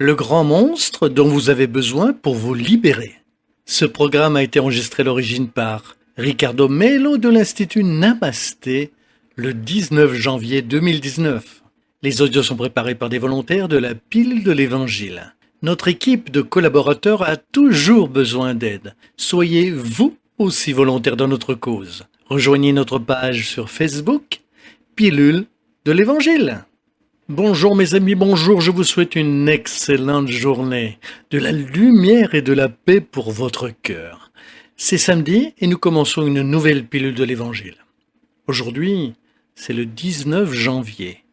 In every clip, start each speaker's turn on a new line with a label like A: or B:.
A: le grand monstre dont vous avez besoin pour vous libérer. Ce programme a été enregistré à l'origine par Ricardo Melo de l'Institut Namasté le 19 janvier 2019. Les audios sont préparés par des volontaires de la Pile de l'Évangile. Notre équipe de collaborateurs a toujours besoin d'aide. Soyez vous aussi volontaires dans notre cause. Rejoignez notre page sur Facebook, Pilule de l'Évangile. Bonjour mes amis, bonjour, je vous souhaite une excellente journée, de la lumière et de la paix pour votre cœur. C'est samedi et nous commençons une nouvelle pilule de l'Évangile. Aujourd'hui, c'est le 19 janvier.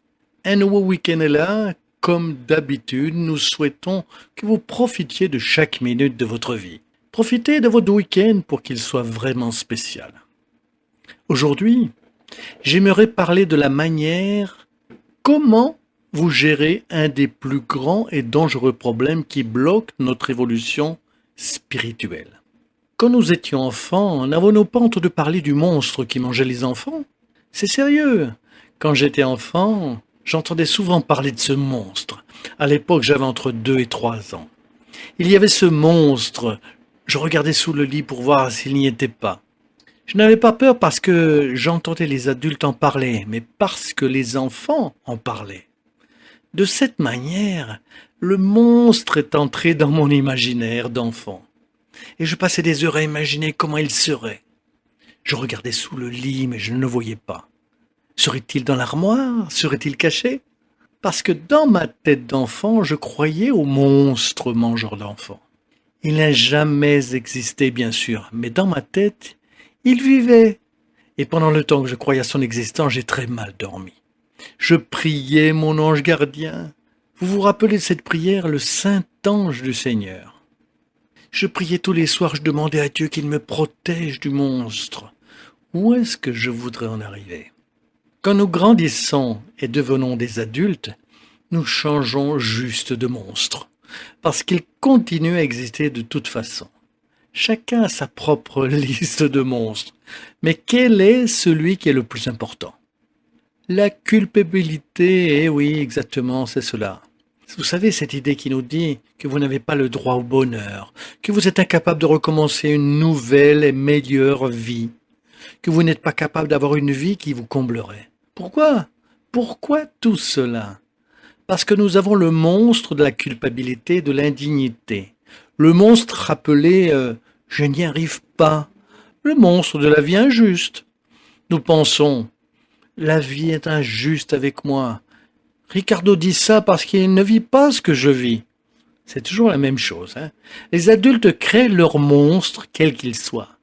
A: Un nouveau week-end est là, comme d'habitude, nous souhaitons que vous profitiez de chaque minute de votre vie. Profitez de votre week-end pour qu'il soit vraiment spécial. Aujourd'hui, j'aimerais parler de la manière comment vous gérez un des plus grands et dangereux problèmes qui bloquent notre évolution spirituelle. Quand nous étions enfants, n'avons-nous pas entendu parler du monstre qui mangeait les enfants? C'est sérieux. Quand j'étais enfant, j'entendais souvent parler de ce monstre. À l'époque, j'avais entre 2 et 3 ans. Il y avait ce monstre. Je regardais sous le lit pour voir s'il n'y était pas. Je n'avais pas peur parce que j'entendais les adultes en parler, mais parce que les enfants en parlaient. De cette manière, le monstre est entré dans mon imaginaire d'enfant. Et je passais des heures à imaginer comment il serait. Je regardais sous le lit, mais je ne le voyais pas. Serait-il dans l'armoire? Serait-il caché? Parce que dans ma tête d'enfant, je croyais au monstre mangeur d'enfants. Il n'a jamais existé, bien sûr, mais dans ma tête, il vivait. Et pendant le temps que je croyais à son existence, j'ai très mal dormi. Je priais mon ange gardien. Vous vous rappelez de cette prière, le saint ange du Seigneur? Je priais tous les soirs, je demandais à Dieu qu'il me protège du monstre. Où est-ce que je voudrais en arriver? Quand nous grandissons et devenons des adultes, nous changeons juste de monstre, parce qu'il continue à exister de toute façon. Chacun a sa propre liste de monstres, mais quel est celui qui est le plus important? La culpabilité, eh oui, exactement, c'est cela. Vous savez, cette idée qui nous dit que vous n'avez pas le droit au bonheur, que vous êtes incapable de recommencer une nouvelle et meilleure vie, que vous n'êtes pas capable d'avoir une vie qui vous comblerait. Pourquoi? Pourquoi tout cela? Parce que nous avons le monstre de la culpabilité, de l'indignité. Le monstre rappelé « je n'y arrive pas ». Le monstre de la vie injuste. Nous pensons « la vie est injuste avec moi ». Ricardo dit ça parce qu'il ne vit pas ce que je vis. C'est toujours la même chose. Les adultes créent leur monstre, quel qu'il soit.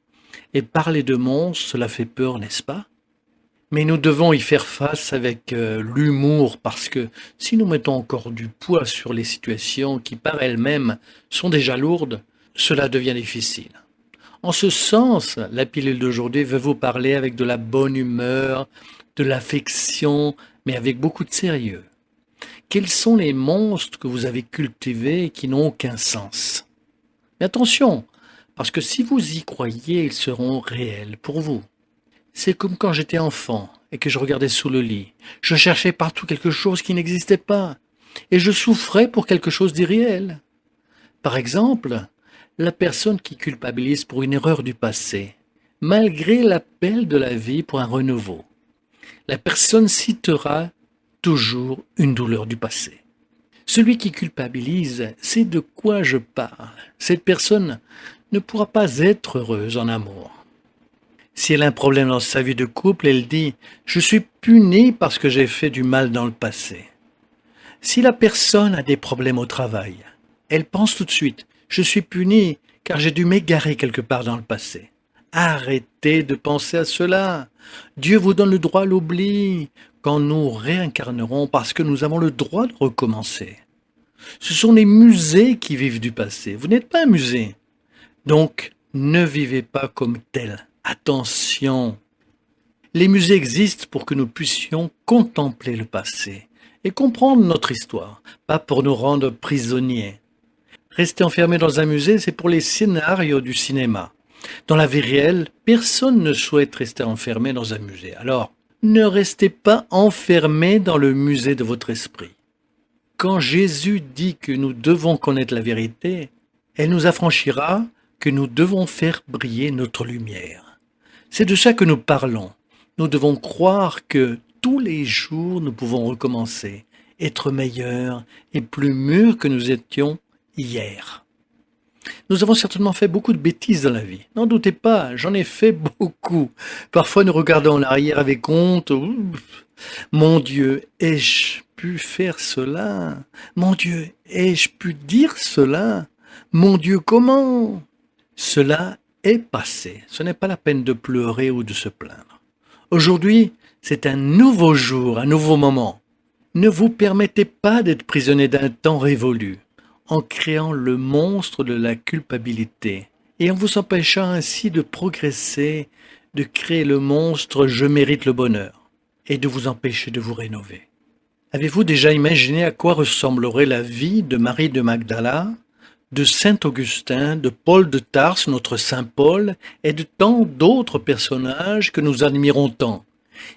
A: Et parler de monstre, cela fait peur, n'est-ce pas? Mais nous devons y faire face avec l'humour, parce que si nous mettons encore du poids sur les situations qui par elles-mêmes sont déjà lourdes, cela devient difficile. En ce sens, la pilule d'aujourd'hui veut vous parler avec de la bonne humeur, de l'affection, mais avec beaucoup de sérieux. Quels sont les monstres que vous avez cultivés et qui n'ont aucun sens? Mais attention, parce que si vous y croyez, ils seront réels pour vous. C'est comme quand j'étais enfant et que je regardais sous le lit. Je cherchais partout quelque chose qui n'existait pas et je souffrais pour quelque chose d'irréel. Par exemple, la personne qui culpabilise pour une erreur du passé, malgré l'appel de la vie pour un renouveau. La personne citera toujours une douleur du passé. Celui qui culpabilise sait de quoi je parle. Cette personne ne pourra pas être heureuse en amour. Si elle a un problème dans sa vie de couple, elle dit « je suis punie parce que j'ai fait du mal dans le passé ». Si la personne a des problèmes au travail, elle pense tout de suite « je suis punie car j'ai dû m'égarer quelque part dans le passé ». Arrêtez de penser à cela. Dieu vous donne le droit à l'oubli quand nous réincarnerons parce que nous avons le droit de recommencer. Ce sont les musées qui vivent du passé. Vous n'êtes pas un musée. Donc, ne vivez pas comme tel. Attention! Les musées existent pour que nous puissions contempler le passé et comprendre notre histoire, pas pour nous rendre prisonniers. Rester enfermé dans un musée, c'est pour les scénarios du cinéma. Dans la vie réelle, personne ne souhaite rester enfermé dans un musée. Alors, ne restez pas enfermé dans le musée de votre esprit. Quand Jésus dit que nous devons connaître la vérité, elle nous affranchira que nous devons faire briller notre lumière. C'est de ça que nous parlons. Nous devons croire que tous les jours nous pouvons recommencer, être meilleurs et plus mûrs que nous étions hier. Nous avons certainement fait beaucoup de bêtises dans la vie. N'en doutez pas, j'en ai fait beaucoup. Parfois nous regardons en arrière avec honte. Mon Dieu, ai-je pu faire cela? Mon Dieu, ai-je pu dire cela? Mon Dieu, comment? Cela est passé. Ce n'est pas la peine de pleurer ou de se plaindre. Aujourd'hui, c'est un nouveau jour, un nouveau moment. Ne vous permettez pas d'être prisonnier d'un temps révolu, en créant le monstre de la culpabilité et en vous empêchant ainsi de progresser, de créer le monstre «je mérite le bonheur» et de vous empêcher de vous rénover. Avez-vous déjà imaginé à quoi ressemblerait la vie de Marie de Magdala, de Saint Augustin, de Paul de Tarse, notre Saint Paul, et de tant d'autres personnages que nous admirons tant?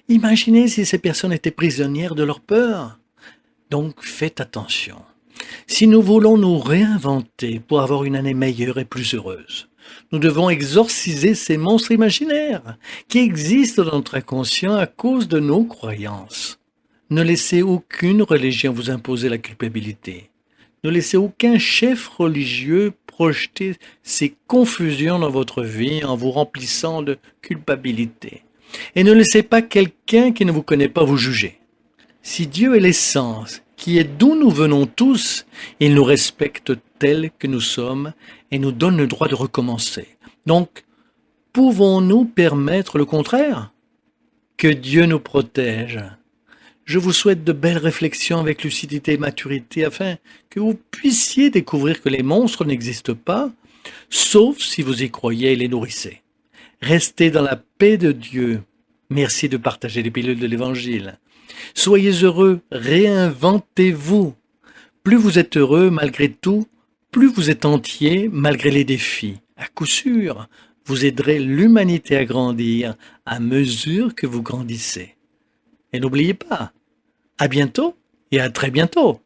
A: Imaginez si ces personnes étaient prisonnières de leur peur. Donc faites attention. Si nous voulons nous réinventer pour avoir une année meilleure et plus heureuse, nous devons exorciser ces monstres imaginaires qui existent dans notre inconscient à cause de nos croyances. Ne laissez aucune religion vous imposer la culpabilité. Ne laissez aucun chef religieux projeter ses confusions dans votre vie en vous remplissant de culpabilité. Et ne laissez pas quelqu'un qui ne vous connaît pas vous juger. Si Dieu est l'essence, qui est d'où nous venons tous, il nous respecte tels que nous sommes et nous donne le droit de recommencer. Donc, pouvons-nous permettre le contraire? Que Dieu nous protège. Je vous souhaite de belles réflexions avec lucidité et maturité afin que vous puissiez découvrir que les monstres n'existent pas, sauf si vous y croyez et les nourrissez. Restez dans la paix de Dieu. Merci de partager les pilules de l'Évangile. Soyez heureux, réinventez-vous. Plus vous êtes heureux malgré tout, plus vous êtes entier malgré les défis. À coup sûr, vous aiderez l'humanité à grandir à mesure que vous grandissez. Et n'oubliez pas, à bientôt et à très bientôt.